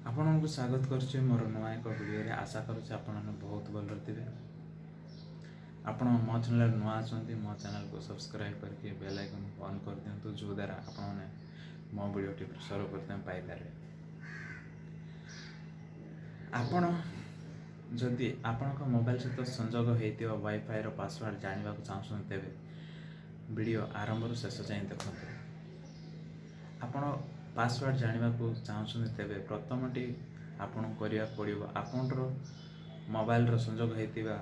ଆପଣଙ୍କୁ ସ୍ୱାଗତ କରୁଛି ମୋର ନୂଆ ଏକ ଭିଡ଼ିଓରେ। ଆଶା କରୁଛି ଆପଣମାନେ ବହୁତ ଭଲରେ ଥିବେ। ଆପଣ ମୋ ଚ୍ୟାନେଲରେ ନୂଆ ଅଛନ୍ତି, ମୋ ଚ୍ୟାନେଲକୁ ସବସ୍କ୍ରାଇବ୍ କରିକି ବେଲ୍ ଆଇକନ୍କୁ ଅନ୍ କରିଦିଅନ୍ତୁ, ଯେଉଁଦ୍ୱାରା ଆପଣମାନେ ମୋ ଭିଡ଼ିଓଟି ସର୍ବପ୍ରଥମେ ପାଇପାରିବେ। ଆପଣ ଯଦି ଆପଣଙ୍କ ମୋବାଇଲ ସହିତ ସଂଯୋଗ ହୋଇଥିବା ୱାଇଫାଇର ପାସୱାର୍ଡ଼ ଜାଣିବାକୁ ଚାହୁଁଛନ୍ତି, ତେବେ ଭିଡ଼ିଓ ଆରମ୍ଭରୁ ଶେଷ ଯାଏଁ ଦେଖନ୍ତୁ। ଆପଣ ପାସୱାର୍ଡ଼ ଜାଣିବାକୁ ଚାହୁଁଛନ୍ତି, ତେବେ ପ୍ରଥମଟି ଆପଣଙ୍କୁ କରିବାକୁ ପଡ଼ିବ ଆପଣଙ୍କର ମୋବାଇଲର ସଂଯୋଗ ହୋଇଥିବା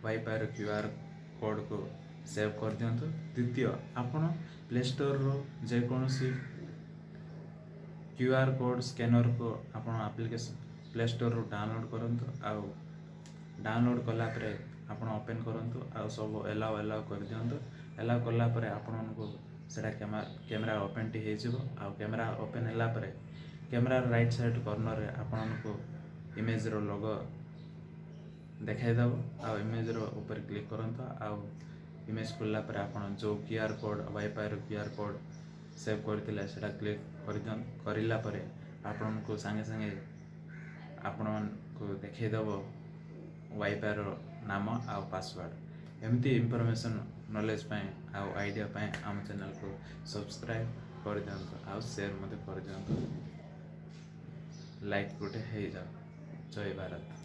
ୱାଇଫାଇର QR କୋଡ଼କୁ ସେଭ୍ କରିଦିଅନ୍ତୁ। ଦ୍ୱିତୀୟ, ଆପଣ ପ୍ଲେ ଷ୍ଟୋରରୁ ଯେକୌଣସି QR କୋଡ଼ ସ୍କାନରକୁ ଆପଣ ପ୍ଲେ ଷ୍ଟୋରରୁ ଡାଉନଲୋଡ଼ କରନ୍ତୁ। ଆଉ ଡାଉନଲୋଡ଼ କଲା ପରେ ଆପଣ ଓପେନ୍ କରନ୍ତୁ, ଆଉ ସବୁ ଏଲାଉ କରିଦିଅନ୍ତୁ। ଏଲାଉ କଲା ପରେ ଆପଣଙ୍କୁ ସେଇଟା କ୍ୟାମେରା ଓପେନ୍ଟି ହେଇଯିବ। ଆଉ କ୍ୟାମେରା ଓପେନ୍ ହେଲା ପରେ କ୍ୟାମେରାର ରାଇଟ୍ ସାଇଡ଼୍ କର୍ଣ୍ଣରରେ ଆପଣଙ୍କୁ ଇମେଜର ଲୋଗୋ ଦେଖାଇଦେବ। ଆଉ ଇମେଜର ଉପରେ କ୍ଲିକ୍ କରନ୍ତୁ। ଆଉ ଇମେଜ ଖୋଲିଲା ପରେ ଆପଣ ଯେଉଁ QR କୋଡ଼ ୱାଇଫାଇର QR କୋଡ଼ ସେଭ୍ କରିଥିଲେ ସେଇଟା କ୍ଲିକ୍ କରିଲା ପରେ ଆପଣଙ୍କୁ ସାଙ୍ଗେ ସାଙ୍ଗେ ଆପଣଙ୍କୁ ଦେଖାଇଦେବ ୱାଇଫାଇର ନାମ ଆଉ ପାସୱାର୍ଡ଼। ଏମିତି ଇନଫର୍ମେସନ୍ ନଲେଜ୍ ପାଇଁ ଆଉ ଆଇଡ଼ିଆ ପାଇଁ ଆମ ଚ୍ୟାନେଲକୁ ସବସ୍କ୍ରାଇବ୍ କରିଦିଅନ୍ତୁ, ଆଉ ସେୟାର ମଧ୍ୟ କରିଦିଅନ୍ତୁ। ଲାଇକ୍ ଗୋଟେ ହେଇଯାଉ। ଜୟ ଭାରତ।